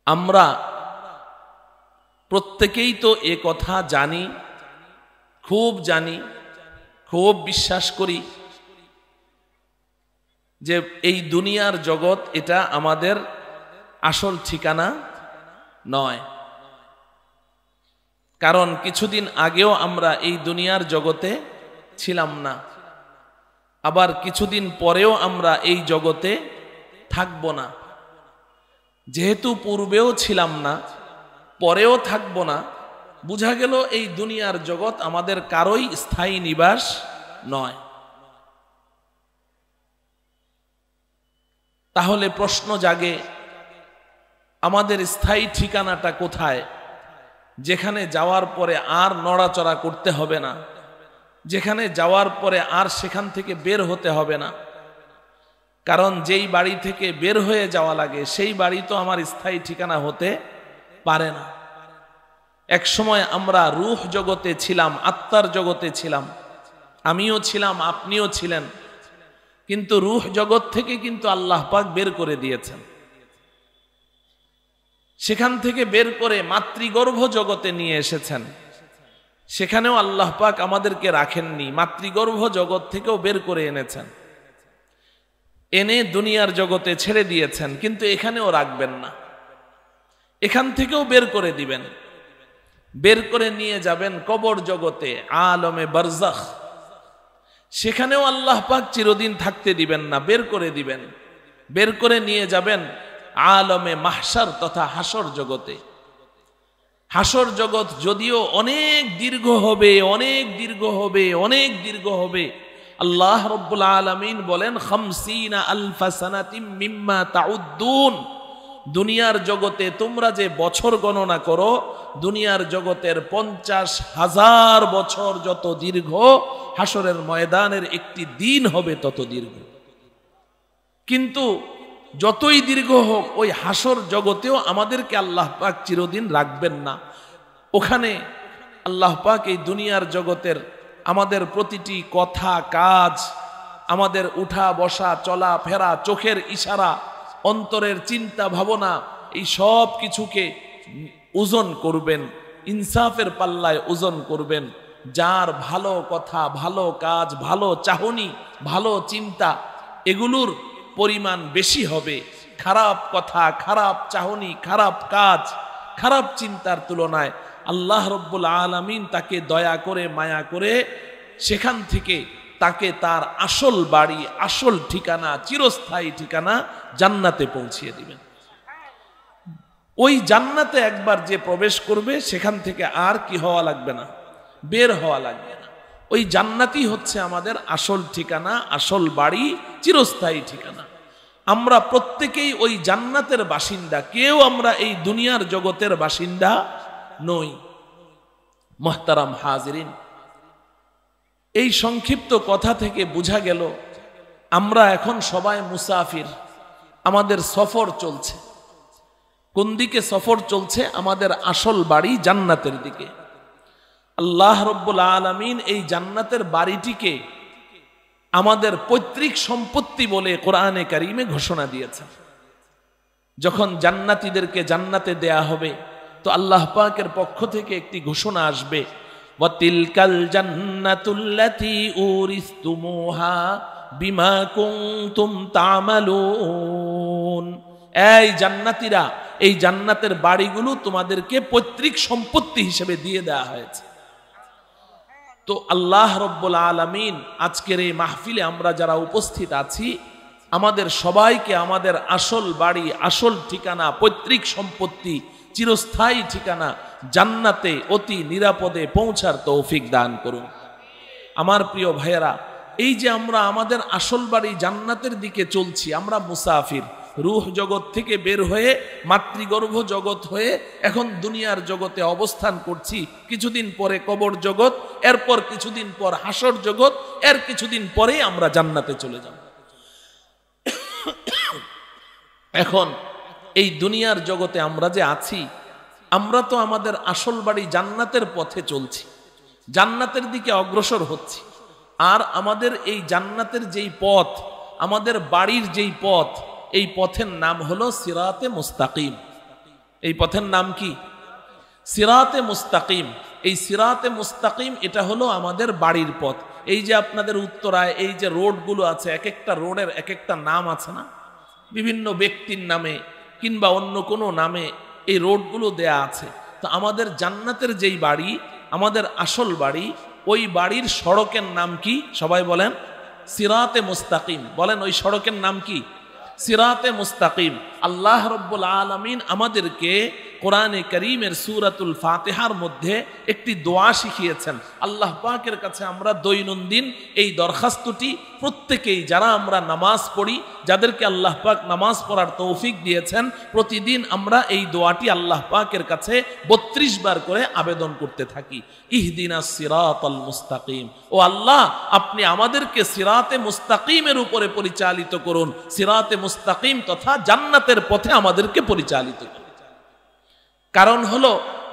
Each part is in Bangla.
আমরা প্রত্যেকেই তো এ কথা জানি, খুব বিশ্বাস করি যে এই দুনিয়ার জগৎ এটা আমাদের আসল ঠিকানা নয়। কারণ কিছুদিন আগেও আমরা এই দুনিয়ার জগতে ছিলাম না, আবার কিছুদিন পরেও আমরা এই জগতে থাকব না। যেহেতু পূর্বেও ছিলাম না, পরেও থাকব না, বোঝা গেল এই দুনিয়ার জগৎ আমাদের কারোই স্থায়ী নিবাস নয়। তাহলে প্রশ্ন জাগে, আমাদের স্থায়ী ঠিকানাটা কোথায়, যেখানে যাওয়ার পরে আর নড়াচড়া করতে হবে না, যেখানে যাওয়ার পরে আর সেখান থেকে বের হতে হবে না। কারণ যেই বাড়ি থেকে বের হয়ে যাওয়া লাগে সেই বাড়ি তো আমার স্থায়ী ঠিকানা হতে পারে না। এক সময় আমরা রূহ জগতে ছিলাম, আত্মার জগতে ছিলাম, আমিও ছিলাম, আপনিও ছিলেন। কিন্তু রূহ জগৎ থেকে কিন্তু আল্লাহ পাক বের করে দিয়েছেন। সেখান থেকে বের করে মাতৃগর্ভ জগতে নিয়ে এসেছেন। সেখানেও আল্লাহ পাক আমাদেরকে রাখেননি, মাতৃগর্ভ জগৎ থেকেও বের করে এনেছেন, এনে দুনিয়ার জগতে ছেড়ে দিয়েছেন। কিন্তু এখানেও রাখবেন না, এখান থেকেও বের করে দিবেন, বের করে নিয়ে যাবেন কবর জগতে, আলমে বারজাখ। সেখানেও আল্লাহ পাক চিরদিন থাকতে দিবেন না, বের করে দিবেন, বের করে নিয়ে যাবেন আলমে মাহশার তথা হাসর জগতে। হাসর জগৎ যদিও অনেক দীর্ঘ হবে, আল্লাহ রাব্বুল আলামিন বলেন 50 আলফা সানাতিম মিম্মা তাউদ্দুন। দুনিয়ার জগতে তোমরা যে বছর গণনা করো, দুনিয়ার জগতের 50,000 বছর যত দীর্ঘ, হাসরের ময়দানের একটি দিন হবে তত দীর্ঘ। কিন্তু যতই দীর্ঘ হোক, ওই হাসর জগতেও আমাদেরকে আল্লাহ পাক চিরদিন রাখবেন না। ওখানে আল্লাহ পাক এই দুনিয়ার জগতের আমাদের প্রতিটি কথা কাজ, আমাদের উঠা বসা চলা ফেরা, চোখের ইশারা, অন্তরের চিন্তা ভাবনা, এই সব কিছুকে ওজন করবেন, ইনসাফের পাল্লায় ওজন করবেন। যার ভালো কথা, ভালো কাজ, ভালো চাহনি, ভালো চিন্তা, এগুলোর পরিমাণ বেশি হবে। খারাপ কথা, খারাপ চাহনি, খারাপ কাজ, খারাপ চিন্তার তুলনায় আল্লাহ রব্বুল আলামিন তাকে দয়া করে, মায়া করে সেখান থেকে তাকে তার আসল বাড়ি, আসল ঠিকানা, চিরস্থায়ী ঠিকানা জান্নাতে পৌঁছিয়ে দিবেন। ওই জান্নাতে একবার যে প্রবেশ করবে, সেখান থেকে আর কি হওয়া লাগবে না, বের হওয়া লাগবে না। ওই জান্নাতই হচ্ছে আমাদের আসল ঠিকানা, আসল বাড়ি, চিরস্থায়ী ঠিকানা। আমরা প্রত্যেকেই ওই জান্নাতের বাসিন্দা, কেউ আমরা এই দুনিয়ার জগতের বাসিন্দা নই। মুহতারাম হাজিরিন, এই সংক্ষিপ্ত কথা থেকে বোঝা গেল আমরা এখন সবাই মুসাফির, আমাদের সফর চলছে। কোন দিকে সফর চলছে? আমাদের আসল বাড়ি জান্নাতের দিকে। আল্লাহ রব্বুল আলামিন এই জান্নাতের বাড়িটিকে আমাদের পৈতৃক সম্পত্তি বলে কোরআনে কারিমে ঘোষণা দিয়েছেন। যখন জান্নাতীদেরকে জান্নাতে দেয়া হবে, তো আল্লাহ পাকের পক্ষ থেকে একটি ঘোষণা আসবে, ওয়াতিলকাল জান্নাতুল্লাতী উরিসতুমুহা বিমা কুনতুম তা'মালুন। এই জান্নাতীরা, এই জান্নাতের বাড়িগুলো তোমাদেরকে পৈতৃক সম্পত্তি হিসেবে দিয়ে দেওয়া হয়েছে। তো আল্লাহ রব্বুল আলামিন আজকের এই মাহফিলে আমরা যারা উপস্থিত আছি, আমাদের সবাইকে আমাদের আসল বাড়ি, আসল ঠিকানা, পৈতৃক সম্পত্তি, চিরস্থায়ী ঠিকানা জান্নাতে অতি নিরাপদে পৌঁছার তৌফিক দান করুন। আমার প্রিয় ভাইয়েরা, এই যে আমরা আমাদের আসল বাড়ি জান্নাতের দিকে চলছি, আমরা মুসাফির, রূহ জগৎ থেকে বের হয়ে মাতৃগর্ভ জগৎ হয়ে এখন দুনিয়ার জগতে অবস্থান করছি। কিছুদিন পরে কবর জগৎ, এরপর কিছুদিন পর হাসর জগৎ, এর কিছুদিন পরেই আমরা জান্নাতে চলে যাব। এখন এই দুনিয়ার জগতে আমরা যে আছি, আমরা তো আমাদের আসল বাড়ি জান্নাতের পথে চলছি, জান্নাতের দিকে অগ্রসর হচ্ছি। আর আমাদের এই জান্নাতের যেই পথ, আমাদের বাড়ির যেই পথ, এই পথের নাম হলো সিরাতে মুস্তাকিম। এই পথের নাম কি? সিরাতে মুস্তাকিম। এই সিরাতে মুস্তাকিম এটা হলো আমাদের বাড়ির পথ। এই যে আপনাদের উত্তরায় এই যে রোডগুলো আছে, এক একটা রোডের এক একটা নাম আছে না, বিভিন্ন ব্যক্তির নামে কিংবা অন্য কোনো নামে এই রোডগুলো দেয়া আছে। তো আমাদের জান্নাতের যেই বাড়ি, আমাদের আসল বাড়ি, ওই বাড়ির সড়কের নাম কি? সবাই বলেন সিরাতে মুস্তাকিম। বলেন ওই সড়কের নাম কি? সিরাতে মুস্তাকিম। আল্লাহ রব্বুল আলামিন আমাদেরকে কোরআনে কারীমের সূরাতুল ফাতিহার মধ্যে একটি দোয়া শিখিয়েছেন। আল্লাহ পাকের কাছে আমরা দৈনন্দিন এই দরখাস্তটি প্রত্যেকেই, যারা আমরা নামাজ পড়ি, যাদেরকে আল্লাহ পাক নামাজ পড়ার তৌফিক দিয়েছেন, প্রতিদিন আমরা এই দোয়াটি আল্লাহ পাকের কাছে 32 বার করে আবেদন করতে থাকি। ইহদিনাস সিরাতাল মুস্তাকিম। ও আল্লাহ, আপনি আমাদেরকে সিরাতে মুস্তাকিমের উপরে পরিচালিত করুন। সিরাতে মুস্তাকিম তথা জান্নাতের পথে আমাদেরকে পরিচালিত করুন। কারণ হলো,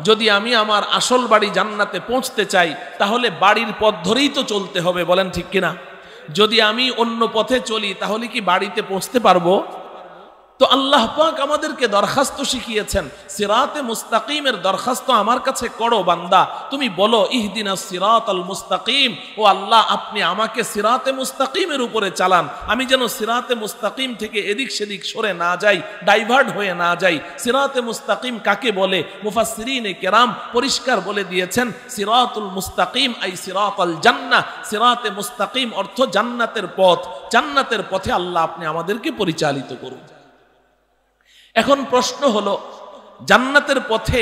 যদি আমি আমার আসল বাড়ি জান্নাতে পৌঁছতে চাই, তাহলে বাড়ির পথ ধরেই তো চলতে হবে। বলেন ঠিক কিনা? যদি আমি অন্য পথে চলি, তাহলে কি বাড়িতে পৌঁছতে পারবো? তো আল্লাহ পাক আমাদেরকে দরখাস্ত শিখিয়েছেন, সিরাতে মুস্তাকিমের দরখাস্ত আমার কাছে করো বান্দা। তুমি বলো ইহদিনাস সিরাতাল মুস্তাকিম। ও আল্লাহ, আপনি আমাকে সিরাতে মুস্তাকিমের উপরে চালান, আমি যেন সিরাতে মুস্তাকিম থেকে এদিক সেদিক সরে না যাই, ডাইভার্ট হয়ে না যাই। সিরাতে মুস্তাকিম কাকে বলে? মুফাসসিরিনে কেরাম পরিষ্কার বলে দিয়েছেন, সিরাতুল মুস্তাকিম আই সিরাতাল জান্নাহ। সিরাতে মুস্তাকিম অর্থ জান্নাতের পথ। জান্নাতের পথে আল্লাহ আপনি আমাদেরকে পরিচালিত করুন। এখন প্রশ্ন হলো, জান্নাতের পথে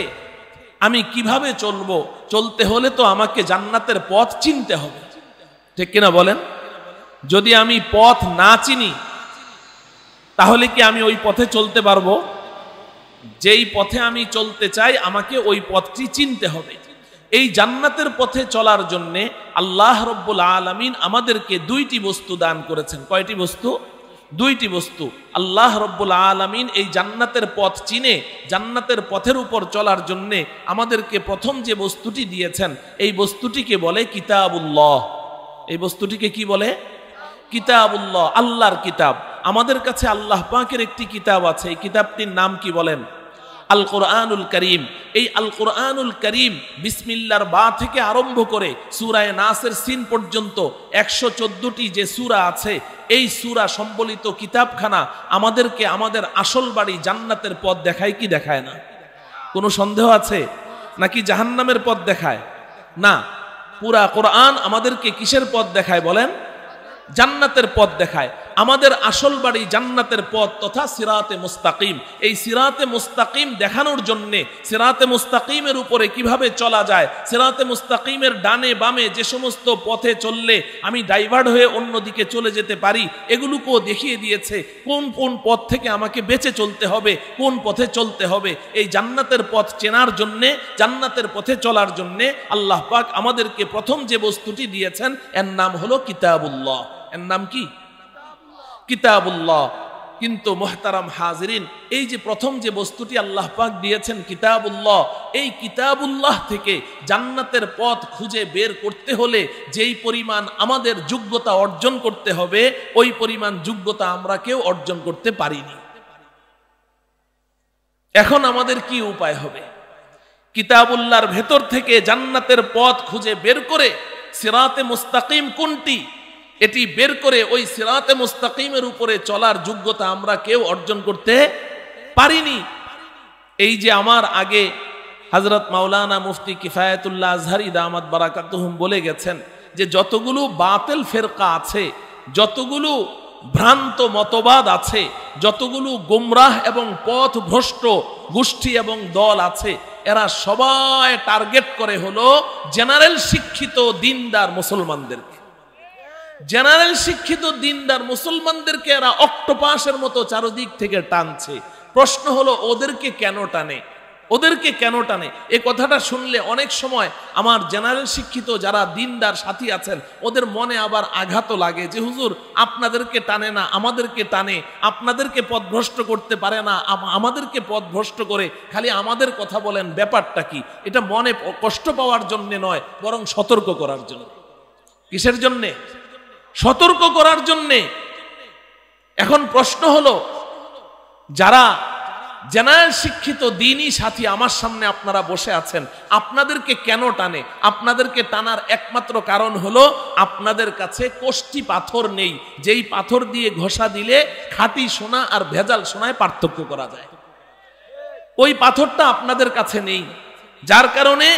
আমি কিভাবে চলবো? চলতে হলে তো আমাকে জান্নাতের পথ চিনতে হবে, ঠিক কিনা বলেন? যদি আমি পথ না চিনি, তাহলে কি আমি ওই পথে চলতে পারবো? যেই পথে আমি চলতে চাই, আমাকে ওই পথটি চিনতে হবে। এই জান্নাতের পথে চলার জন্যে আল্লাহ রব্বুল আলামিন আমাদেরকে দুইটি বস্তু দান করেছেন। কয়টি বস্তু? দুইটি বস্তু। আল্লাহ রব্বুল আলামিন এই জান্নাতের পথ চিনে জান্নাতের পথের উপর চলার জন্যে আমাদেরকে প্রথম যে বস্তুটি দিয়েছেন, এই বস্তুটিকে বলে কিতাবুল্লাহ। এই বস্তুটিকে কি বলে? কিতাবুল্লাহ, আল্লাহর কিতাব। আমাদের কাছে আল্লাহ পাকের একটি কিতাব আছে। এই কিতাবটির নাম কি বলেন? আল কোরআনুল করিম। এই আল কোরআনুল করিম বিসমিল্লাহর বা থেকে আরম্ভ করে সূরা নাসের সিন পর্যন্ত 114টি যে সূরা আছে, এই সূরা সম্বলিত কিতাবখানা আমাদেরকে আমাদের আসল বাড়ি জান্নাতের পথ দেখায় কি দেখায় না? কোনো সন্দেহ আছে নাকি জাহান্নামের পথ দেখায়? না, পুরা কোরআন আমাদেরকে কিসের পথ দেখায় বলেন? জান্নাতের পথ দেখায়। আমাদের আসল বাড়ি জান্নাতের পথ তথা সিরাতে মুস্তাকিম। এই সিরাতে মুস্তাকিম দেখানোর জন্যে, সিরাতে মুস্তাকিমের উপরে কিভাবে চলা যায়, সিরাতে মুস্তাকিমের ডানে বামে যে সমস্ত পথে চললে আমি ডাইভার্ট হয়ে অন্যদিকে চলে যেতে পারি, এগুলোকেও দেখিয়ে দিয়েছে। কোন কোন পথ থেকে আমাকে বেঁচে চলতে হবে, কোন পথে চলতে হবে। এই জান্নাতের পথ চেনার জন্যে, জান্নাতের পথে চলার জন্যে আল্লাহ পাক আমাদেরকে প্রথম যে বস্তুটি দিয়েছেন, এর নাম হলো কিতাবুল্লাহ। এর নাম কি? কিতাবুল্লাহ। কিন্তু মুহতারাম হাজিরিন, এই যে প্রথম যে বস্তুটি আল্লাহ পাক দিয়েছেন কিতাবুল্লাহ, এই কিতাবুল্লাহ থেকে জান্নাতের পথ খুঁজে বের করতে হলে যেই পরিমাণ আমাদের যোগ্যতা অর্জন করতে হবে, ওই পরিমাণ যোগ্যতা আমরা কেউ অর্জন করতে পারিনি। এখন আমাদের কি উপায় হবে? কিতাবুল্লাহর ভেতর থেকে জান্নাতের পথ খুঁজে বের করে সিরাতে মুস্তাকিম কোনটি, এটি বের করে ওই সিরাতে মুস্তাকিমের উপরে চলার যোগ্যতা আমরা কেউ অর্জন করতে পারিনি। এই যে আমার আগে হযরত মাওলানা মুফতি কিফায়াতুল্লাহ আজহারি দামাত বারাকাতুহুম বলে গেছেন, যে যতগুলো বাতিল ফেরকা আছে, যতগুলো ভ্রান্ত মতবাদ আছে, যতগুলো গোমরাহ এবং পথ ভ্রষ্ট গোষ্ঠী এবং দল আছে, এরা সবাই টার্গেট করে হলো জেনারেল শিক্ষিত দিনদার মুসলমানদেরকে। জেনারেল শিক্ষিত দিনদার মুসলমানদেরকে এরা অক্টোপাসের মতো চারদিক থেকে টানছে। প্রশ্ন হলো, ওদেরকে কেন টানে? ওদেরকে কেন টানে? এই কথাটা শুনলে অনেক সময় আমার জেনারেল শিক্ষিত যারা দিনদার সাথী আছেন, ওদের মনে আবার আঘাতও লাগে যে হুজুর আপনাদেরকে টানে না, আমাদেরকে টানে। আপনাদেরকে পথভ্রষ্ট করতে পারে না, আমাদেরকে পথভ্রষ্ট করে খালি আমাদের কথা বলেন, ব্যাপারটা কি? এটা মনে কষ্ট পাওয়ার জন্য নয়, বরং সতর্ক করার জন্য। কিসের জন্যে? সতর্ক করার জন্যে। এখন প্রশ্ন হলো, যারা জেনারেল শিক্ষিত দ্বীনি সাথী আমার সামনে আপনারা বসে আছেন, আপনাদেরকে কেন টানে? আপনাদেরকে টানার একমাত্র কারণ হলো আপনাদের কাছে কোষ্টি পাথর নেই, যেই পাথর দিয়ে ঘষা দিলে খাঁটি সোনা আর ভেজাল সোনায় পার্থক্য করা যায়। ওই পাথরটা আপনাদের কাছে নেই, যার কারণে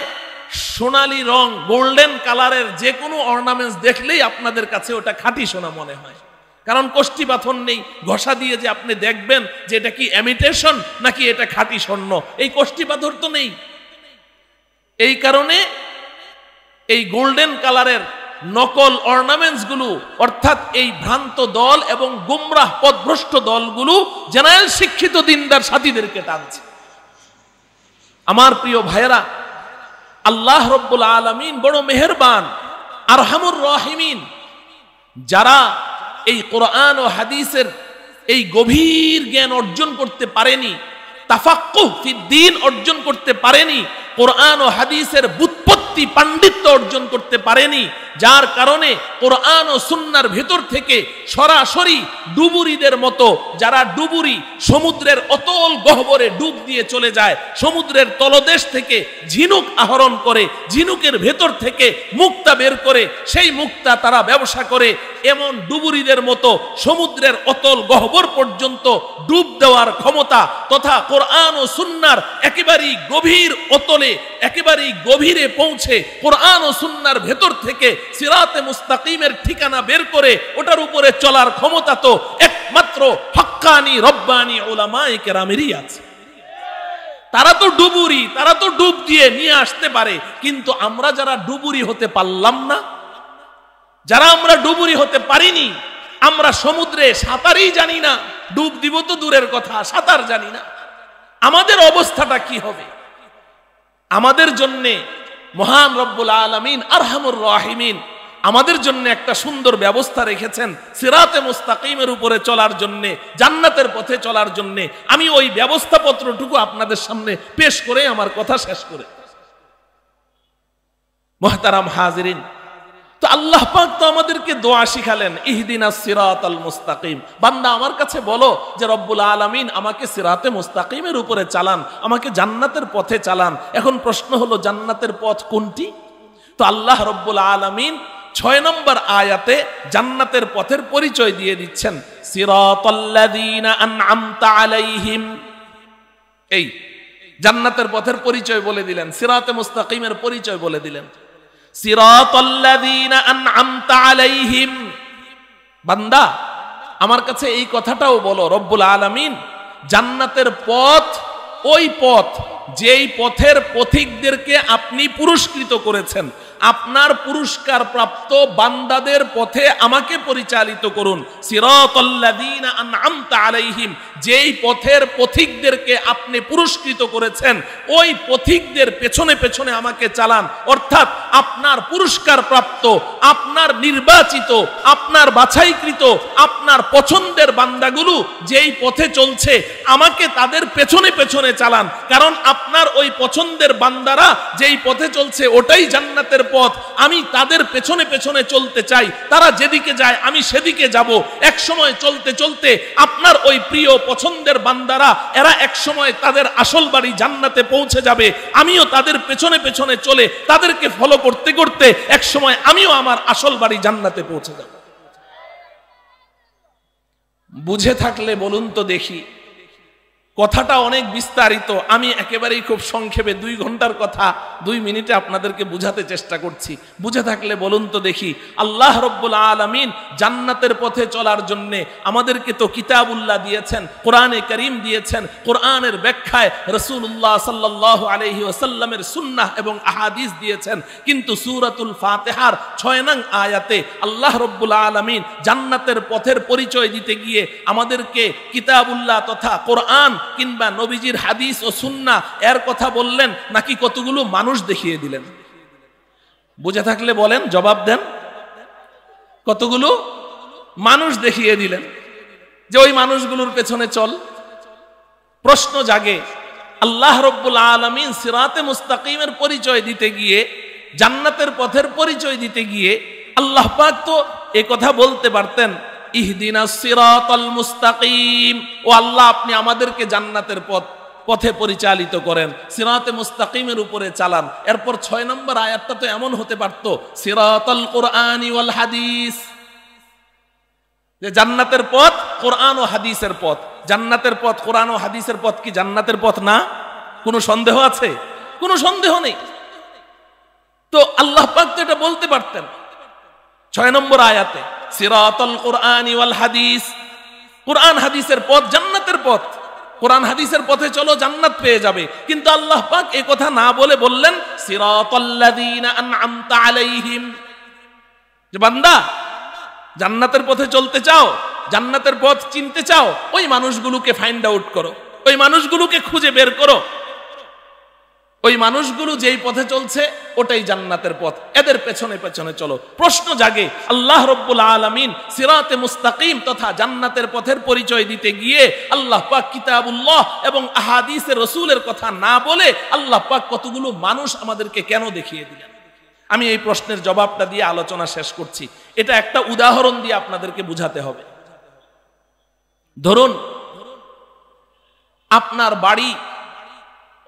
সোনালী রং গোল্ডেন কালারের যে কোনো অর্নামেন্টস দেখলেই আপনাদের কাছে ওটা খাঁটি সোনা মনে হয়, কারণ কোষ্টি পাথর নেই। ঘষা দিয়ে যে আপনি দেখবেন যে এটা কি ইমিটেশন নাকি এটা খাঁটি স্বর্ণ, এই কোষ্টি পাথর তো নেই। এই কারণে এই গোল্ডেন কালারের নকল অর্নামেন্টস গুলো, অর্থাৎ এই ভ্রান্ত দল এবং গুমরাহ পথভ্রষ্ট দলগুলো জেনারেল শিক্ষিত দিনদার সাথীদেরকে টানছে। আমার প্রিয় ভাইয়েরা, আল্লাহ রব্বুল আলামিন বড় মেহেরবান, আরহামুর রাহিমিন। যারা এই কোরআন ও হাদিসের এই গভীর জ্ঞান অর্জন করতে পারেনি, তাফাক্কুহ ফিদ্দীন অর্জন করতে পারেনি, কোরআন ও হাদিসের বুৎপত্তি পাণ্ডিত্য অর্জন করতে পারেনি, যার কারণে কোরআন ও সুন্নাহর ভেতর থেকে সরাসরি ডুবুরিদের মতো, যারা ডুবুরি সমুদ্রের অতল গহ্বরে ডুব দিয়ে চলে যায়, সমুদ্রের তলদেশ থেকে ঝিনুক আহরণ করে, ঝিনুকের ভেতর থেকে মুক্তা বের করে সেই মুক্তা তারা ব্যবসা করে, এমন ডুবুরিদের মতো সমুদ্রের অতল গহ্বর পর্যন্ত ডুব দেওয়ার ক্ষমতা তথা কোরআন ও সুন্নাহর একেবারেই গভীর অতলে, একেবারেই গভীরে পৌঁছে কোরআন ও সুন্নাহর ভেতর থেকে সিরাতে মুস্তাকিমের ঠিকানা বের করে ওটার উপরে চলার ক্ষমতা তো একমাত্র হক্কানি রব্বানি উলামায়ে কেরামেরই আছে। তারা তো ডুবুরি, তারা তো ডুব দিয়ে নিয়ে আসতে পারে, কিন্তু আমরা যারা ডুবুরি হতে পারলাম না, যারা আমরা ডুবুরি হতে পারিনি, আমরা সমুদ্রে সাঁতারই জানি না, ডুব দিব তো দূরের কথা, সাঁতার জানি না, আমাদের অবস্থাটা কি হবে? আমাদের জন্য মহান রব্বুল আলামিন আরহামুর রাহিমিন আমাদের জন্য একটা সুন্দর ব্যবস্থা রেখেছেন সিরাতে মুস্তাকিমের উপরে চলার জন্য, জান্নাতের পথে চলার জন্য। আমি ওই ব্যবস্থাপত্রটুকু আপনাদের সামনে পেশ করে আমার কথা শেষ করে। মুহতারাম হাজিরিন, তো আল্লাহ পাক তো আমাদেরকে দোয়া শিখালেন, ইহদিনাস সিরাতাল মুস্তাকিম। বান্দা আমার কাছে বলো যে রব্বুল আলামিন আমাকে সিরাতে মুস্তাকিমের উপরে চালান, আমাকে জান্নাতের পথে চালান। এখন প্রশ্ন হলো জান্নাতের পথ কোনটি? তো আল্লাহ রব্বুল আলামিন 6 নম্বর আয়াতে জান্নাতের পথের পরিচয় দিয়ে দিচ্ছেন, সিরাতাল্লাযীনা আন'আমতা আলাইহিম। এই জান্নাতের পথের পরিচয় বলে দিলেন, সিরাতে মুস্তাকিমের পরিচয় বলে দিলেন, সিরাতাল্লাযীনা আন'আমতা আলাইহিম। বান্দা আমার কাছে এই কথাটাও বলো, রব্বুল আলামিন জান্নাতের পথ ওই পথ যেই পথের পথিকদেরকে আপনি পুরস্কৃত করেছেন, আপনার পুরস্কার প্রাপ্ত বান্দাদের পথে আমাকে পরিচালিত করুন। সিরাতাল্লাযীনা আন'আমতা আলাইহিম, যেই পথের পথিকদেরকে আপনি পুরস্কৃত করেছেন ওই পথিকদের পেছনে পেছনে আমাকে চালান। অর্থাৎ আপনার পুরস্কার প্রাপ্ত, আপনার নির্বাচিত, আপনার বাছাইকৃত, আপনার পছন্দের বান্দাগুলো যেই পথে চলছে আমাকে তাদের পেছনে পেছনে চালান, কারণ আপনার ওই পছন্দের বান্দারা যেই পথে চলছে ওটাই জান্নাতের পথ। আমি তাদের পেছনে পেছনে চলতে চাই, তারা যেদিকে যায় আমি সেদিকে যাব। এক সময় চলতে চলতে আপনার ওই প্রিয় পছন্দের বান্দারা এরা এক সময় তাদের আসল বাড়ি জান্নাতে পৌঁছে যাবে, আমিও তাদের পেছনে পেছনে চলে তাদেরকে ফলো করতে করতে এক সময় আমিও আমার আসল বাড়ি জান্নাতে পৌঁছে যাব। বুঝে থাকলে বলুন তো দেখি। কথাটা অনেক বিস্তারিত, আমি একেবারেই খুব সংক্ষেপে 2 ঘন্টার কথা 2 মিনিটে আপনাদেরকে বুঝাতে চেষ্টা করছি। বুঝে থাকলে বলুন তো দেখি। আল্লাহ রব্বুল আলামিন জান্নাতের পথে চলার জন্য আমাদেরকে তো কিতাবুল্লাহ দিয়েছেন, কোরআনে কারীম দিয়েছেন, কোরআনের ব্যাখ্যায় রাসূলুল্লাহ সাল্লাল্লাহু আলাইহি ওয়াসাল্লামের সুন্নাহ এবং আহাদিস দিয়েছেন। কিন্তু সূরাতুল ফাতিহার 6 নং আয়াতে আল্লাহ রব্বুল আলামিন জান্নাতের পথের পরিচয় দিতে গিয়ে আমাদেরকে কিতাবুল্লাহ তথা কোরআন কিংবা নবীজির হাদিস ও সুন্নাহ এর কথা বললেন নাকি কতগুলো মানুষ দেখিয়ে দিলেন? বুঝে থাকলে বলেন, জবাব দেন। কতগুলো মানুষ দেখিয়ে দিলেন যে ওই মানুষগুলোর পেছনে চল। প্রশ্ন জাগে, আল্লাহ রব্বুল আলামিন সিরাতে মুস্তাকিমের পরিচয় দিতে গিয়ে, জান্নাতের পথের পরিচয় দিতে গিয়ে আল্লাহ পাক তো এই কথা বলতে পারতেন ইহদিনাস সিরাতাল মুস্তাকিম, ও আল্লাহ আপনি আমাদেরকে জান্নাতের পথে পরিচালিত করেন, সিরাতে মুস্তাকিমের উপরে চালান। এরপর 6 নম্বর আয়াতটা তো এমন হতে পারত, সিরাতাল কুরআনি ওয়াল হাদিস, যে জান্নাতের পথ কোরআন ও হাদিসের পথ। জান্নাতের পথ কোরআন ও হাদিসের পথ কি জান্নাতের পথ না? কোনো সন্দেহ আছে? কোনো সন্দেহ নেই। তো আল্লাহ পাক তো এটা বলতে পারতেন 6 নম্বর আয়াতে, সিরাতাল কুরআনি ওয়াল হাদিস, কোরআন হাদিসের পথ জান্নাতের পথ, কোরআন হাদিসের পথে চলো জান্নাত পেয়ে যাবে। কিন্তু আল্লাহ পাক এই কথা না বলে বললেন সিরাতাল্লাযীনা আনআমতা আলাইহিম, যে বান্দা জান্নাতের পথে চলতে চাও, জান্নাতের পথ চিনতে চাও, ওই মানুষগুলোকে ফাইন্ড আউট করো, ওই মানুষগুলোকে খুঁজে বের করো, ওই মানুষগুলো যেই পথে চলছে ওটাই জান্নাতের পথ, এদের পেছনে পেছনে চলো। প্রশ্ন জাগে, আল্লাহ রব্বুল আলামিন সিরাতে মুস্তাকিম তথা জান্নাতের পথের পরিচয় দিতে গিয়ে আল্লাহ পাক কিতাবুল্লাহ এবং আহাদিসে রাসূলের কথা না বলে আল্লাহ পাক কতগুলো মানুষ আমাদেরকে কেন দেখিয়ে দিলেন? আমি এই প্রশ্নের জবাবটা দিয়ে আলোচনা শেষ করছি। এটা একটা উদাহরণ দিয়ে আপনাদেরকে বুঝাতে হবে। ধরুন আপনার বাড়ি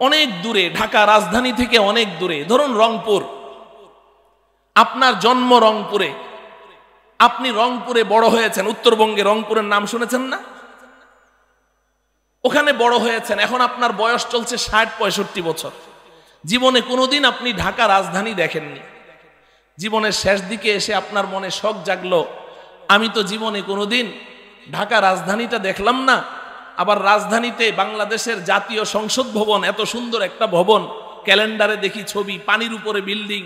অনেক দূরে, ঢাকা রাজধানী থেকে অনেক দূরে, ধরুন রংপুর, আপনার জন্ম রংপুরে, আপনি রংপুরে বড় হয়েছেন, উত্তরবঙ্গে রংপুরের নাম শুনেছেন না? ওখানে বড় হয়েছেন, এখন আপনার বয়স চলছে 60-65 বছর। জীবনে কোনোদিন আপনি ঢাকা রাজধানী দেখেননি। জীবনের শেষ দিকে এসে আপনার মনে শখ জাগলো, আমি তো জীবনে কোনোদিন ঢাকা রাজধানীটা দেখলাম না। আবার রাজধানীতে বাংলাদেশের জাতীয় সংসদ ভবন, এত সুন্দর একটা ভবন, ক্যালেন্ডারে দেখি ছবি, পানির উপরে বিল্ডিং,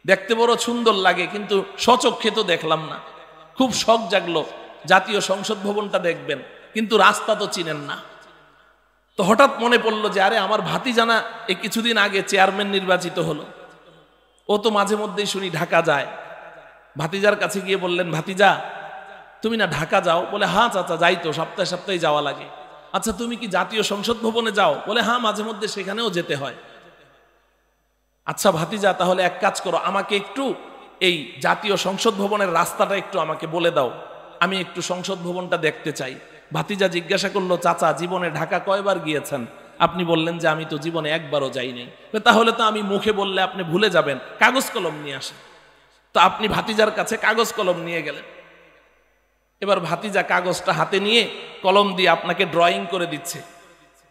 দেখতে বড় সুন্দর লাগে, কিন্তু স্বচক্ষে তো দেখলাম না। খুব শখ জাগলো জাতীয় সংসদ ভবনটা দেখবেন, কিন্তু রাস্তা তো চিনেন না। তো হঠাৎ মনে পড়লো যে আরে আমার ভাতিজানা এই কিছুদিন আগে চেয়ারম্যান নির্বাচিত হলো, ও তো মাঝে মধ্যেই শুনি ঢাকা যায়। ভাতিজার কাছে গিয়ে বললেন, ভাতিজা তুমি না ঢাকা যাও? বলে হ্যাঁ চাচা যাই তো, সপ্তাহে সপ্তাহে যাওয়া লাগে। আচ্ছা তুমি কি জাতীয় সংসদ ভবনে যাও? বলে হ্যাঁ মাঝে মধ্যে সেখানেও যেতে হয়। আচ্ছা ভাতিজা তাহলে এক কাজ করো, আমাকে একটু এই জাতীয় সংসদ ভবনের রাস্তাটা একটু আমাকে বলে দাও, আমি একটু সংসদ ভবনটা দেখতে চাই। ভাতিজা জিজ্ঞাসা করলো, চাচা জীবনে ঢাকা কয়বার গিয়েছেন? আপনি বললেন যে আমি তো জীবনে একবারও যাই নাই। তাহলে তো আমি মুখে বললে আপনি ভুলে যাবেন, কাগজ কলম নিয়ে আসেন। তো আপনি ভাতিজার কাছে কাগজ কলম নিয়ে গেলেন। এবার ভাতিজা কাগজটা হাতে নিয়ে কলম দিয়ে আপনাকে ড্রয়িং করে দিচ্ছে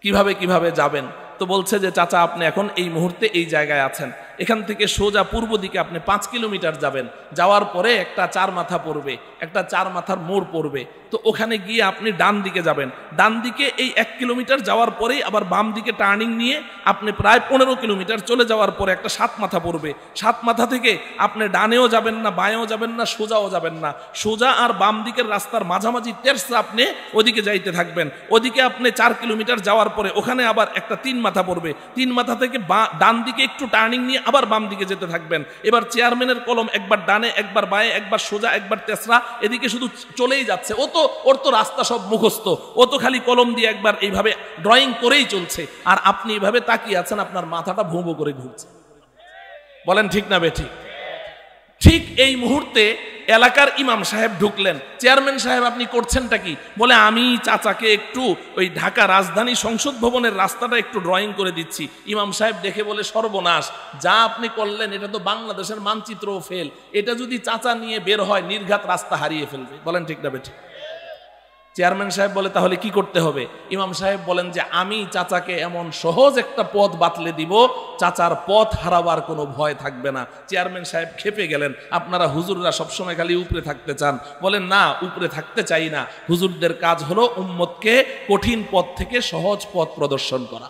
কিভাবে কিভাবে যাবেন। তো বলছে যে চাচা আপনি এখন এই মুহূর্তে এই জায়গায় আছেন, এখান থেকে সোজা পূর্ব দিকে আপনি 5 কিলোমিটার যাবেন, যাওয়ার পরে একটা 4 মাথা পড়বে, একটা 4 মাথার মোড় পড়বে। তো ওখানে গিয়ে আপনি ডান দিকে যাবেন, ডান দিকে এই 1 কিলোমিটার যাওয়ার পরেই আবার বাম দিকে টার্নিং নিয়ে আপনি প্রায় 15 কিলোমিটার চলে যাওয়ার পরে একটা 7 মাথা পড়বে। 7 মাথা থেকে আপনি ডানেও যাবেন না, বাঁয়েও যাবেন না, সোজাও যাবেন না, সোজা আর বাম দিকের রাস্তার মাঝামাঝি তেরসা আপনি ওদিকে যাইতে থাকবেন। ওদিকে আপনি 4 কিলোমিটার যাওয়ার পরে ওখানে আবার একটা 3 মাথা পড়বে, 3 মাথা থেকে ডান দিকে একটু টার্নিং নিয়ে আবার বাম দিকে যেতে থাকবেন। এবার চেয়ারম্যানের কলম একবার ডানে, একবার বাঁয়ে, একবার সোজা, একবার তেসরা, এদিকে শুধু চলেই যাচ্ছে। ওর তো রাস্তা সব মুখস্থ, ও তো খালি কলম দিয়ে একবার এইভাবে ড্রয়িং করেই চলছে, আর আপনি এইভাবে তাকিয়ে আছেন, আপনার মাথাটা ভোঁ ভোঁ করে ঘুরছে। বলেন ঠিক না বেঠিক? ঠিক এই মুহূর্তে এলাকার ইমাম সাহেব ঢুকলেন। চেয়ারম্যান সাহেব আপনি করছেনটা কি? বলে আমি চাচাকে একটু ওই ঢাকা রাজধানী সংসদ ভবনের রাস্তাটা একটু ড্রয়িং করে দিচ্ছি। ইমাম সাহেব দেখে বলে সর্বনাশ, যা আপনি করলেন এটা তো বাংলাদেশের মানচিত্রও ফেল, এটা যদি চাচা নিয়ে বের হয় নির্ঘাত রাস্তা হারিয়ে ফেলবে। বলেন ঠিক না বেঠিক? চেয়ারম্যান সাহেব বলে তাহলে কি করতে হবে? ইমাম সাহেব বলেন যে আমি চাচাকে এমন সহজ একটা পথ বাতলে দিব, চাচার পথ হারাবার কোনো ভয় থাকবে না। চেয়ারম্যান সাহেব খেপে গেলেন। আপনারা হুজুররা সবসময় খালি উপরে থাকতে চান। বলেন না, উপরে থাকতে চাই না, হুজুরদের কাজ হলো উম্মতকে কঠিন পথ থেকে সহজ পথ প্রদর্শন করা।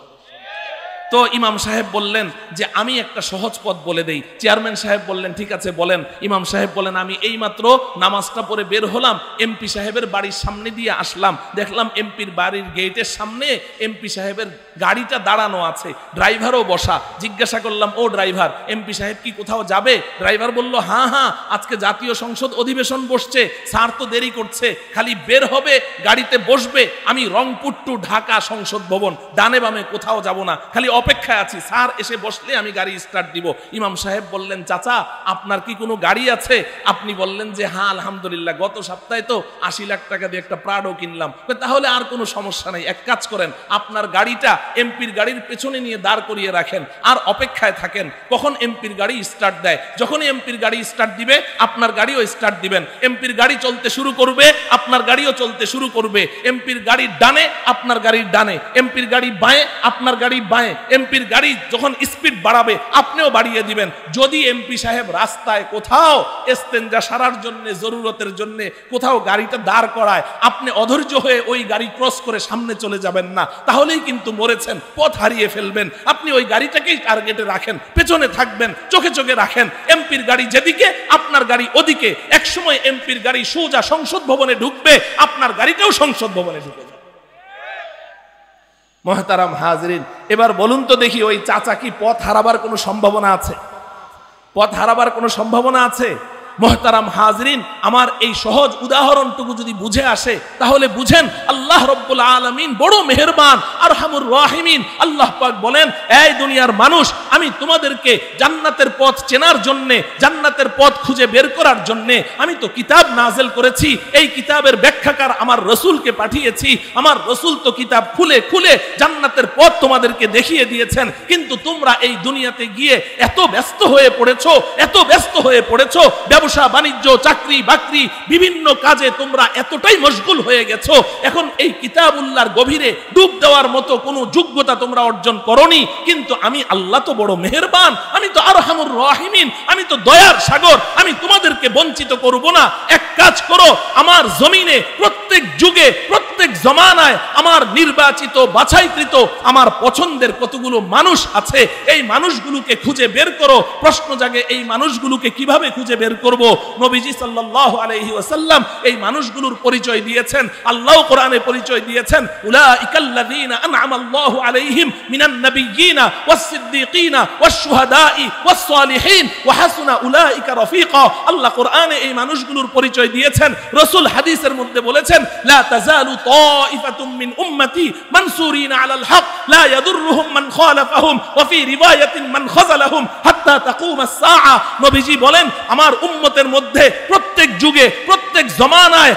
তো ইমাম সাহেব বললেন যে আমি একটা সহজ পথ বলে দেই। চেয়ারম্যান সাহেব বললেন ঠিক আছে বলেন। ইমাম সাহেব বলেন আমি এইমাত্র নামাজটা পড়ে বের হলাম, এমপি সাহেবের বাড়ির সামনে দিয়ে আসলাম, দেখলাম এমপির বাড়ির গেটের সামনে এমপি সাহেবের গাড়িটা দাঁড়ানো আছে, ড্রাইভারও বসা। জিজ্ঞাসা করলাম ও ড্রাইভার, এমপি সাহেব কি কোথাও যাবে? ড্রাইভার বলল হ্যাঁ হ্যাঁ, আজকে জাতীয় সংসদ অধিবেশন বসছে, স্যার তো দেরি করছে, খালি বের হবে গাড়িতে বসবে, আমি রংপুর টু ঢাকা সংসদ ভবন, ডানে বামে কোথাও যাব না, খালি অপেক্ষায় আছি, স্যার এসে বসলে আমি গাড়ি স্টার্ট দিব। ইমাম সাহেব বললেন, চাচা আপনার কি কোনো গাড়ি আছে? আপনি বললেন যে হ্যাঁ আলহামদুলিল্লাহ, গত সপ্তাহে তো 80 লাখ টাকা দিয়ে একটা প্রাডো কিনলাম। তাহলে আর কোনো সমস্যা নাই, এক কাজ করেন, আপনার গাড়িটা এমপির গাড়ির পেছনে নিয়ে দাঁড় করিয়ে রাখেন, আর অপেক্ষায় থাকেন কখন এমপির গাড়ি স্টার্ট দেয়। যখনই এমপির গাড়ি স্টার্ট দিবে আপনার গাড়িও স্টার্ট দিবেন। এমপির গাড়ি চলতে শুরু করবে, আপনার গাড়িও চলতে শুরু করবে। এমপির গাড়ির ডানে আপনার গাড়ির ডানে, এমপির গাড়ি বাঁয়ে আপনার গাড়ি বাঁয়ে। এমপির গাড়ি যখন স্পিড বাড়াবে আপনিও বাড়িয়ে দিবেন। যদি এমপি সাহেব রাস্তায় কোথাও ইস্তেঞ্জা সারার জন্য, জরুরতের জন্য কোথাও গাড়িটা দাঁড় করায়, আপনি অধৈর্য হয়ে ওই গাড়ি ক্রস করে সামনে চলে যাবেন না, তাহলেই কিন্তু মরেছেন, পথ হারিয়ে ফেলবেন। আপনি ওই গাড়িটাকেই টার্গেটে রাখেন, পেছনে থাকবেন, চোখে চোখে রাখেন। এমপির গাড়ি যেদিকে আপনার গাড়ি ওদিকে। একসময় এমপির গাড়ি সোজা সংসদ ভবনে ঢুকবে, আপনার গাড়িটাও সংসদ ভবনে ঢুকে যাবে। মুহতারাম হাজরিন, এবার বলুন তো দেখি, ওই চাচা কি পথ হারাবার কোনো সম্ভাবনা আছে? পথ হারাবার কোনো সম্ভাবনা আছে? মুহতারাম হাজরিন, আমার এই সহজ উদাহরণটুকু যদি বুঝে আসে তাহলে বুঝেন আল্লাহ রব্বুল আলামিন বড় মেহেরবান, আরহামুর রাহিমিন। আল্লাহ পাক বলেন, এই দুনিয়ার মানুষ, আমি তোমাদেরকে জান্নাতের পথ চেনার জন্য, জান্নাতের পথ খুঁজে বের করার জন্য আমি তো কিতাব নাযিল করেছি। এই কিতাবের ব্যাখ্যাকার আমার রাসূলকে পাঠিয়েছি। আমার রাসূল তো কিতাব খুলে খুলে জান্নাতের পথ তোমাদেরকে দেখিয়ে দিয়েছেন, কিন্তু তোমরা এই দুনিয়াতে গিয়ে এত ব্যস্ত হয়ে পড়েছো, এত ব্যস্ত হয়ে পড়েছো, ব্যবসা বাণিজ্য, চাকরি বাকরি, বিভিন্ন কাজে তোমরা এতটাই মশগুল হয়ে গেছো, এখন এই কিতাবুল্লাহর গভীরে ডুব দেওয়ার মতো কোনো যোগ্যতা তোমরা অর্জন করনি। কিন্তু আমি আল্লাহ তো বড় মেহেরবান, আমি তো আরহামুর রাহিমিন, আমি তো দয়ার সাগর, আমি তোমাদেরকে বঞ্চিত করব না। এক কাজ করো, আমার জমিনে প্রত্যেক যুগে, প্রত্যেক জমানায় আমার নির্বাচিত, বাছাইকৃত, আমার পছন্দের কতগুলো মানুষ আছে, এই মানুষগুলোকে খুঁজে বের করো। প্রশ্ন জাগে, এই মানুষগুলোকে কিভাবে খুঁজে বের করব? নবীজি সাল্লাল্লাহু আলাইহি ওয়াসাল্লাম এই মানুষগুলোর পরিচয় দিয়েছেন। আল্লাহ কোরআনে পরিচয় দিয়েছেন, উলাইকাল্লাযীনা আন'আমাল্লাহু আলাইহিম মিনান নাবিয়্যিনা ওয়াস-সিদ্দীকিনা ওয়াশ-শুহাদাই ওয়াস-সালিহিন ওয়া হাসুনা উলাইকা রাফীকা। আল্লাহ কোরআনে এই মানুষগুলোর পরিচয় দিয়েছেন। রাসূল হাদিসের মধ্যে বলেছেন, লা তাযালু তাইফাতুম মিন উম্মতি মানসুরিনা আলাল হক লা ইয়াদুররুহুম মান খালাফাহুম ওয়া ফি রিওয়ায়াতিন মান খাযালাহুম হাত্তা তাকুমাস সাআ। নবীজি বলেন, আমার উম্মতের মধ্যে প্রত্যেক যুগে, প্রত্যেক জমানায়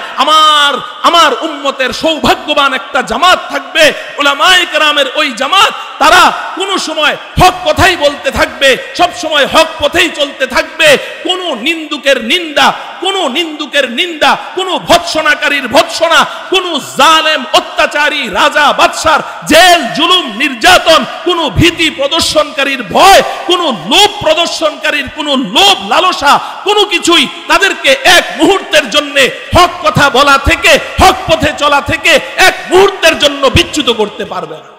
আমার উম্মতের সৌভাগ্যবান একটা জামাত থাকবে। উলামায়ে কেরামের ওই জামাত, তারা কোনো সময় হক কথাই বলতে থাকবে, সব সময় হক পথেই চলতে থাকবে। কোন নিন্দুকের নিন্দা, কোন নিন্দুকের নিন্দা, কোন ভৎসনাকারীর ভৎসনা, কোন জালেম অত্যাচারী রাজা বাদশার জেল জুলুম নির্যাতন, কোন ভীতি প্রদর্শনকারীর ভয়, কোন লোভ প্রদর্শনকারীর কোন লোভ লালসা, কোনো কিছুই তাদেরকে এক মুহূর্তের জন্য হক কথা বলা থেকে, হক পথে চলা থেকে এক মুহূর্তের জন্য বিচ্যুত করতে পারবে না।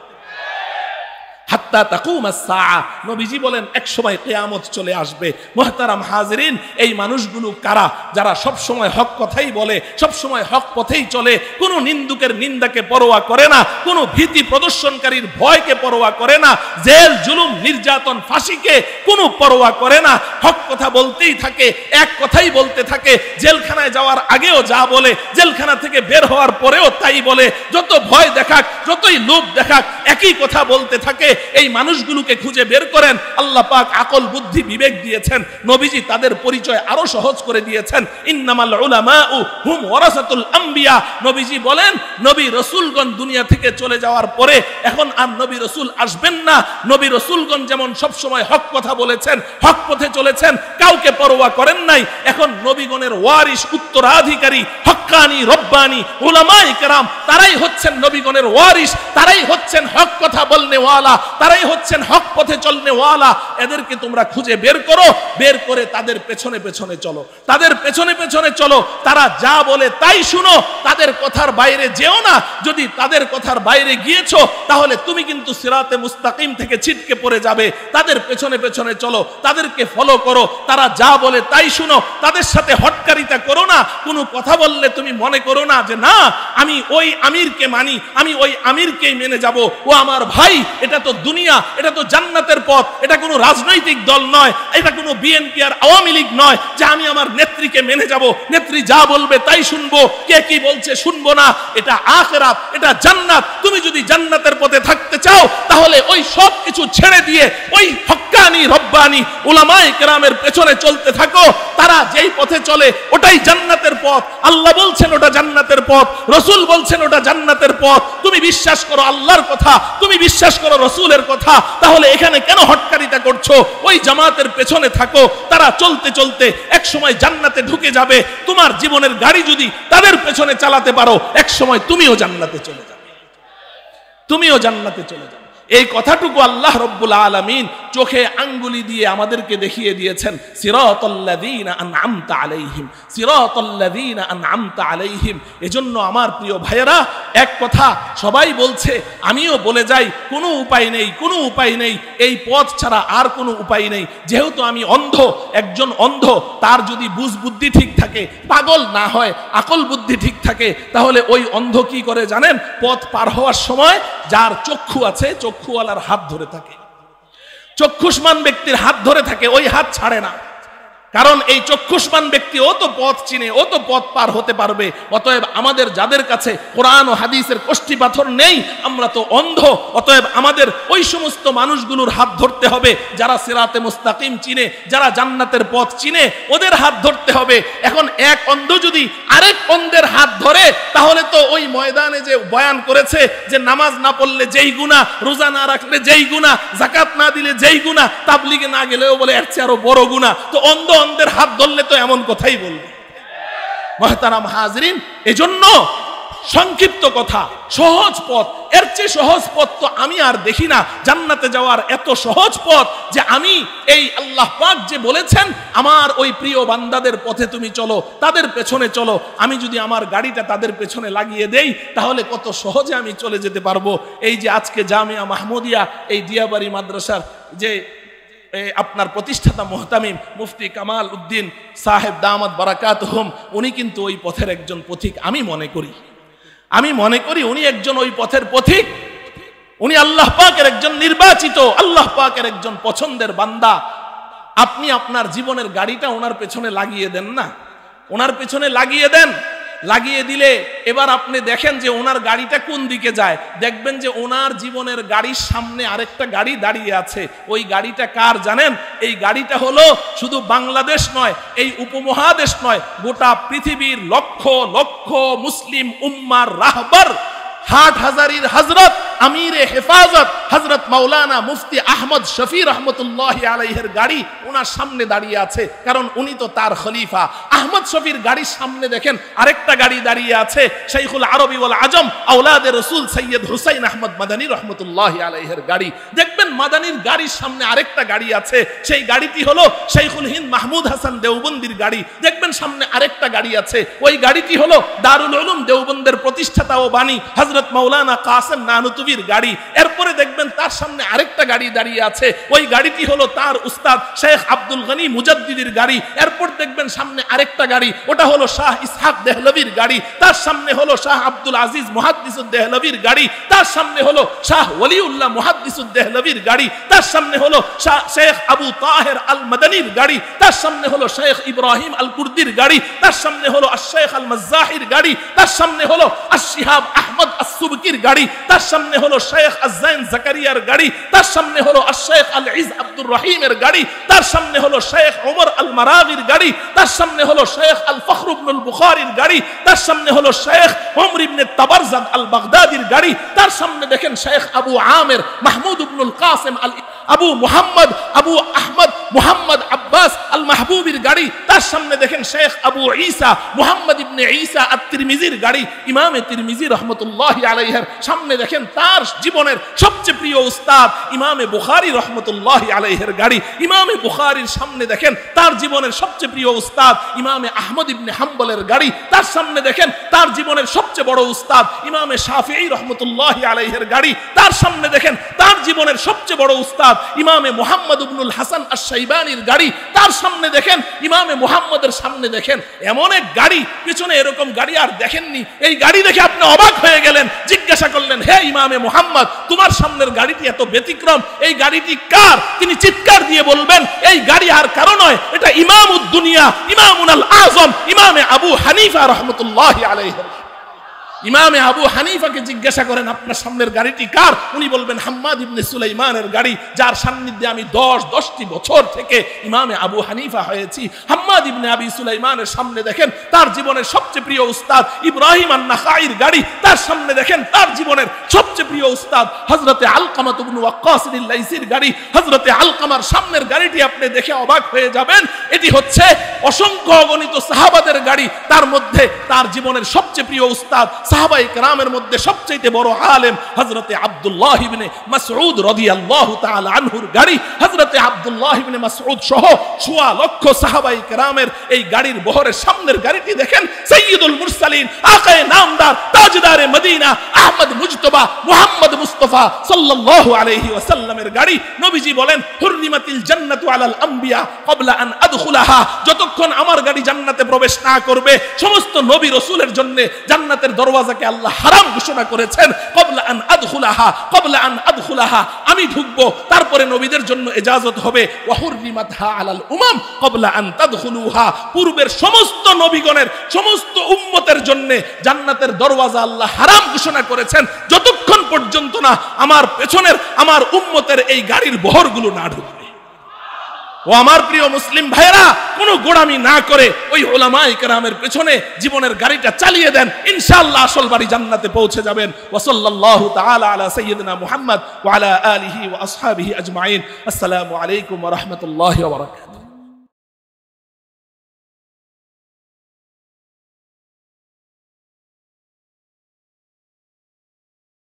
হাত্তা তাকুমাস সাআ। নবীজি বলেন, এক সময় কিয়ামত চলে আসবে। মুহতারাম হাজিরিন, এই মানুষগুলো কারা? যারা সব সময় হক কথাই বলে, সব সময় হক পথেই চলে, কোনো নিন্দুকের নিন্দাকে পরোয়া করে না, কোনো ভীতি প্রদর্শনকারীর ভয়কে পরোয়া করে না, জেল জুলুম নির্যাতন ফাঁসিকে কোনো পরোয়া করে না, হক কথা বলতেই থাকে, এক কথাই বলতে থাকে। জেলখানায় যাওয়ার আগেও যা বলে, জেলখানা থেকে বের হওয়ার পরেও তাই বলে। যত ভয় দেখাক, যতই লোভ দেখাক, একই কথা বলতে থাকে। এই মানুষগুলোকে খুঁজে বের করেন। আল্লাহ পাক আকল বুদ্ধি বিবেক দিয়েছেন। নবীজি তাদের পরিচয় আরো সহজ করে দিয়েছেন। ইন্নামাল উলামাউ হুম ওয়ারাসাতুল আম্বিয়া। নবীজি বলেন, নবী রাসূলগণ দুনিয়া থেকে চলে যাওয়ার পরে এখন আর নবী রাসূল আসবেন না। নবী রাসূলগণ যেমন সব সময় হক কথা বলেছেন, হক পথে চলেছেন, কাউকে পরোয়া করেন নাই, এখন নবীগণের ওয়ারিস, উত্তরাধিকারী, হক্কানি রব্বানি উলামায়ে কেরাম, তারাই হচ্ছেন নবীগণের ওয়ারিস, তারাই হচ্ছেন হক কথা বলনেওয়ালা, তারাই হচ্ছেন হক পথে চলনেওয়ালা। এদেরকে তোমরা খুঁজে বের করো, বের করে তাদের পেছনে পেছনে চলো, তাদের পেছনে পেছনে চলো। তারা যা বলে তাই শুনো, তাদের কথার বাইরে যেও না। যদি তাদের কথার বাইরে গিয়েছো তাহলে তুমি কিন্তু সিরাতে মুস্তাকিম থেকে ছিটকে পড়ে যাবে। তাদের পেছনে পেছনে চলো, তাদেরকে ফলো করো, তারা যা বলে তাই শুনো। তাদের সাথে হটকারিতা করো না। কোনো কথা বললে তুমি মনে করো না যে না, আমি ওই আমিরকে মানি, আমি ওই আমিরকেই মেনে যাব। ও আমার ভাই, এটা তো দুনিয়া, এটা তো জান্নাতের পথ, এটা কোনো রাজনৈতিক দল নয়, এটা কোনো বিএনপি আর আওয়ামী লীগ নয় যে আমি আমার নেত্রীকে মেনে যাব, নেত্রী যা বলবে তাই শুনবো, কে কি বলছে শুনবো না। এটা আখিরাত, এটা জান্নাত। তুমি যদি জান্নাতের পথে থাকতে করতে চাও তাহলে ওই সব কিছু ছেড়ে দিয়ে ওই হক্কানি রব্বানি উলামায়ে কেরামের পেছনে চলতে থাকো। তারা যেই পথে চলে ওটাই জান্নাতের পথ। আল্লাহ বলছেন ওটা জান্নাতের পথ, রাসূল বলছেন ওটা জান্নাতের পথ। তুমি বিশ্বাস করো আল্লাহর কথা, তুমি বিশ্বাস করো রাসূলের কথা, তাহলে এখানে কেন হটকারিতা করছো? ওই জামাতের পেছনে থাকো। তারা চলতে চলতে এক সময় জান্নাতে ঢুকে যাবে। তোমার জীবনের গাড়ি যদি তাদের পেছনে চালাতে পারো, এক সময় তুমিও জান্নাতে চলে যাবে, তুমিও জান্নাতে চলে যাবে। এই কথাটুকু আল্লাহ রব্বুল আলামিন চোখে আঙ্গুলি দিয়ে আমাদেরকে দেখিয়ে দিয়েছেন। সিরাতাল্লাযীনা আনআমতা আলাইহিম, সিরাতাল্লাযীনা আনআমতা আলাইহিম। এজন্য আমার প্রিয় ভাইয়েরা, এক কথা সবাই বলছে, আমিও বলে যাই, কোনো উপায় নেই, কোনো উপায় নেই, এই পথ ছাড়া আর কোনো উপায় নেই। যেহেতু আমি অন্ধ, একজন অন্ধ তার যদি বুঝ বুদ্ধি ঠিক থাকে, পাগল না হয়, আকল বুদ্ধি ঠিক থাকে, তাহলে ওই অন্ধ কি করে জানেন? পথ পার হওয়ার সময় যার চক্ষু আছে, চক্ষুওয়ালার হাত ধরে থাকে, চক্ষুষ্মান ব্যক্তির হাত ধরে থাকে, ওই হাত ছাড়ে না। কারণ এই চক্ষুষ্মান ব্যক্তি ও তো পথ চিনে, ও তো পথ পার হতে পারবে। অতএব আমাদের যাদের কাছে কোরআন ও হাদিসের কষ্টি পাথর নেই, আমরা তো অন্ধ, অতএব আমাদের ওই সমস্ত মানুষগুলোর হাত ধরতে হবে যারা সিরাতে মুস্তাকিম চিনে, যারা জান্নাতের পথ চিনে, ওদের হাত ধরতে হবে। এখন এক অন্ধ যদি আরেক অন্ধের হাত ধরে, তাহলে তো ওই ময়দানে যে বয়ান করেছে যে নামাজ না পড়লে যেই গুনাহ, রোজা না রাখলে যেই গুনাহ, যাকাত না দিলে যেই গুনাহ, তাবলিগে না গেলেও বলে এর চেয়ে আরো বড় গুনাহ, তো অন্ধ অন্ধের হাত ধরলে তো এমন কথাই বলবে। মুহতারাম হাজরিন, এজন্য সংক্ষিপ্ত কথা, সহজ পথ, এর চেয়ে সহজ পথ তো আমি আর দেখি না। জান্নাতে যাওয়ার এত সহজ পথ যে আমি এই আল্লাহ পাক যে বলেছেন আমার ওই প্রিয় বান্দাদের পথে তুমি চলো, তাদের পেছনে চলো, আমি যদি আমার গাড়িটা তাদের পেছনে লাগিয়ে দেই তাহলে কত সহজে আমি চলে যেতে পারবো। এই যে আজকে জামিয়া মাহমুদিয়া, এই দিয়াবাড়ি মাদ্রাসার যে আপনার প্রতিষ্ঠাতা মুহতামিম মুফতি কামাল উদ্দিন সাহেব দামাত বারাকাতুহুম, উনি কিন্তু ওই পথের একজন পথিক। আমি মনে করি উনি একজন ওই পথের পথিক। উনি আল্লাহ পাকের একজন নির্বাচিত, আল্লাহ পাকের একজন পছন্দের বান্দা। আপনি আপনার জীবনের গাড়িটা ওনার পেছনে লাগিয়ে দেন না, ওনার পেছনে লাগিয়ে দেন। লাগিয়ে দিলে এবার আপনি দেখেন যে ওনার গাড়িটা কোন দিকে যায়। দেখবেন যে ওনার জীবনের গাড়ির সামনে আরেকটা গাড়ি দাঁড়িয়ে আছে। ওই গাড়িটা কার জানেন? এই গাড়িটা হলো শুধু বাংলাদেশ নয়, এই উপমহাদেশ নয়, গোটা পৃথিবীর লক্ষ লক্ষ মুসলিম উম্মার রাহবার, হাট হাজারির হযরত, আমিরে হেফাজত হযরত মাওলানা মুফতি আহমদ শফি রহমতুল্লাহি আলাইহির গাড়ি ওনার সামনে দাঁড়িয়ে আছে, কারণ উনি তো তার খলিফা। আহমদ শফির গাড়ির সামনে দেখেন আরেকটা গাড়ি দাঁড়িয়ে আছে, শাইখুল আরবি ওয়াল আজম আওলাদে রাসূল সৈয়দ হুসাইন আহমদ মাদানী রহমতুল্লাহি আলাইহির গাড়ি। দেখবেন মাদানীর গাড়ির সামনে আরেকটা গাড়ি আছে, সেই গাড়িটি হলো শাইখুল হিন্দ মাহমুদ হাসান দেওবন্দির গাড়ি। দেখবেন সামনে আরেকটা গাড়ি আছে, ওই গাড়িটি হলো দারুল উলুম দেওবন্দের প্রতিষ্ঠাতা ও বাণী হযরত মাওলানা কাসেম নানুতুবির গাড়ি। এরপরে দেখবেন তার সামনে আরেকটা গাড়ি দাঁড়িয়ে আছে, ওই গাড়িটি হলো তার উস্তাদ শেখ আব্দুল গনি মুজাদ্দিদির গাড়ি। এরপর দেখবেন সামনে আরেকটা গাড়ি, ওটা হলো শাহ ইসহাক দেহলভির গাড়ি। তার সামনে হলো শাহ আব্দুল আজিজ মুহাদ্দিসুদ দেহলভির গাড়ি। তার সামনে হলো শাহ ওলিউল্লাহ মুহাদ্দিসুদ দেহলভির গাড়ি। তার সামনে হলো শেখ আবু তাহের আল মাদানির গাড়ি। তার সামনে হলো শেখ ইব্রাহিম আল কুর্দির গাড়ি। তার সামনে হলো আশ-শেখ আল মাজ্জাহির গাড়ি। তার সামনে হলো আশ-শিহাব আহমদ আস-সুবকির গাড়ি। তার সামনে হলো শেখ আজ-জাইন জাকারিয়ার গাড়ি। তার সামনে হলো আশ-শেখ আল ইজ আব্দুর রহিমের গাড়ি। তার সামনে হলো শেখ ওমর আল মারাগির গাড়ি। তার সামনে হলো শেখ আল ফখর ইবনুল বুখারীর গাড়ি। তার সামনে হলো শেখ ওমর ইবনে তাবারজাদ আল বাগদাদির গাড়ি। তার সামনে দেখেন শেখ আবু আমির মাহমুদ ইবনুল কাসিম আল আবু মুহাম্মদ আবু আহমদ মুহাম্মদ আব্বাস আল মাহবুবির গাড়ি। তার সামনে দেখেন শেখ আবু ঈসা মুহাম্মদ ইবনে ঈসা আত-তিরমিজির গাড়ি। ইমামে তিরমিজি রহমতুল্লাহি আলাইহির সামনে দেখেন তার জীবনের সবচেয়ে প্রিয় উস্তাদ ইমামে বুখারী রহমতুল্লাহি আলাইহির গাড়ি। ইমামে বুখারীর সামনে দেখেন তার জীবনের সবচেয়ে প্রিয় উস্তাদ ইমামে আহমদ ইবনে হাম্বলের গাড়ি। তার সামনে দেখেন তার জীবনের সবচেয়ে বড় উস্তাদ ইমামে শাফিঈ রহমতুল্লাহি আলাইহির গাড়ি। তার সামনে দেখেন তার জীবনের সবচেয়ে বড় উস্তাদ ইমামে মুহাম্মদ ইবনুল হাসান আশ-শাইবানির গাড়ি। তার সামনে দেখেন ইমামে মুহাম্মদের সামনে দেখেন এমন এক গাড়ি, পিছনে এরকম গাড়ি আর দেখেননি। এই গাড়ি দেখে আপনি অবাক হয়ে গেলেন, জিজ্ঞাসা করলেন, হে ইমামে মুহাম্মদ, তোমার সামনের গাড়িটি এত ব্যতিক্রম, এই গাড়িটি কার? তিনি চিৎকার দিয়ে বলবেন, এই গাড়ি আর কারো নয়, এটা ইমামুদ দুনিয়া, ইমামুল আজম, ইমামে আবু হানিফা রহমতুল্লাহি আলাইহি। ইমামে আবু হানিফাকে জিজ্ঞাসা করেন আপনার সামনের গাড়িটি কার? উনি বলবেন হাম্মাদ ইবনে সুলাইমানের গাড়ি, যার সান্নিধ্যে আমি 10টি বছর থেকে ইমামে আবু হানিফা হয়েছি। হাম্মাদ ইবনে আবি সুলাইমানের সামনে দেখেন তার জীবনের সবচেয়ে প্রিয় উস্তাদ ইব্রাহিম আন-নাখাইর গাড়ি, তার সামনে দেখেন তার জীবনের সবচেয়ে প্রিয় উস্তাদ হযরতে আলকামা ইবনে ওয়াক্কাস আল-লাইসির গাড়ি। হযরতে আলকামার সামনের গাড়িটি আপনি দেখে অবাক হয়ে যাবেন, এটি হচ্ছে অসংখ্য অগণিত সাহাবাদের গাড়ি, তার মধ্যে তার জীবনের সবচেয়ে প্রিয় উস্তাদ সাহাবায়ে কেরামের মধ্যে সবচেয়ে বড় আলেম হযরতে আব্দুল্লাহ ইবনে মাসউদ রাদিয়াল্লাহু তাআলা আনহুর গাড়ি। হযরতে আব্দুল্লাহ ইবনে মাসউদ সহ 1.25 লক্ষ সাহাবায়ে কেরামের এই গাড়ির বহরের সামনের গাড়িটি দেখেন সাইয়্যিদুল মুরসালিন আকায়ে নামদার তাজদারে মদিনা আহমদ মুজতবা মুহাম্মদ মুস্তাফা সাল্লাল্লাহু আলাইহি ওয়াসাল্লামের গাড়ি। নবীজি বলেন হুররিমাতিল জান্নাতু আলাল আম্বিয়া ক্বাবলা আন আদখুলাহা, যতক্ষণ আমার গাড়ি জান্নাতে প্রবেশ না করবে সমস্ত নবী রাসূলের জন্য জান্নাতের দরওয়াজাকে আল্লাহ হারাম ঘোষণা করেছেন। ক্বাবলা আন আদখুলাহা, আমি ঢুকবো তারপরে নবীদের জন্য ইজাজত হবে। ওয়া হুররিমাতহা আলাল উমাম ক্বাবলা আন তাদখুলুহা, পূর্বের সমস্ত নবীগণের সমস্ত উম্মতের জন্য জান্নাতের দরওয়াজা আল্লাহ হারাম ঘোষণা করেছেন যতক্ষণ পর্যন্ত না আমার পেছনের আমার উম্মতের এই গাড়ির বহরগুলো না ঢুকবে। ও আমার প্রিয় মুসলিম ভাইরা, কোনো গোড়ামি না করে ওই উলামায়ে কেরামের পেছনে জীবনের গাড়িটা চালিয়ে দেন, ইনশাআল্লাহ আসল বাড়ি জান্নাতে পৌঁছে যাবেন। ওয়া সাল্লাল্লাহু তাআলা আলা সাইয়্যিদিনা মুহাম্মদ ওয়া আলা আলিহি ওয়া আসহাবিহি আজমাইন। আসসালামু আলাইকুম ওয়া রাহমাতুল্লাহি ওয়া বারাকাতুহু।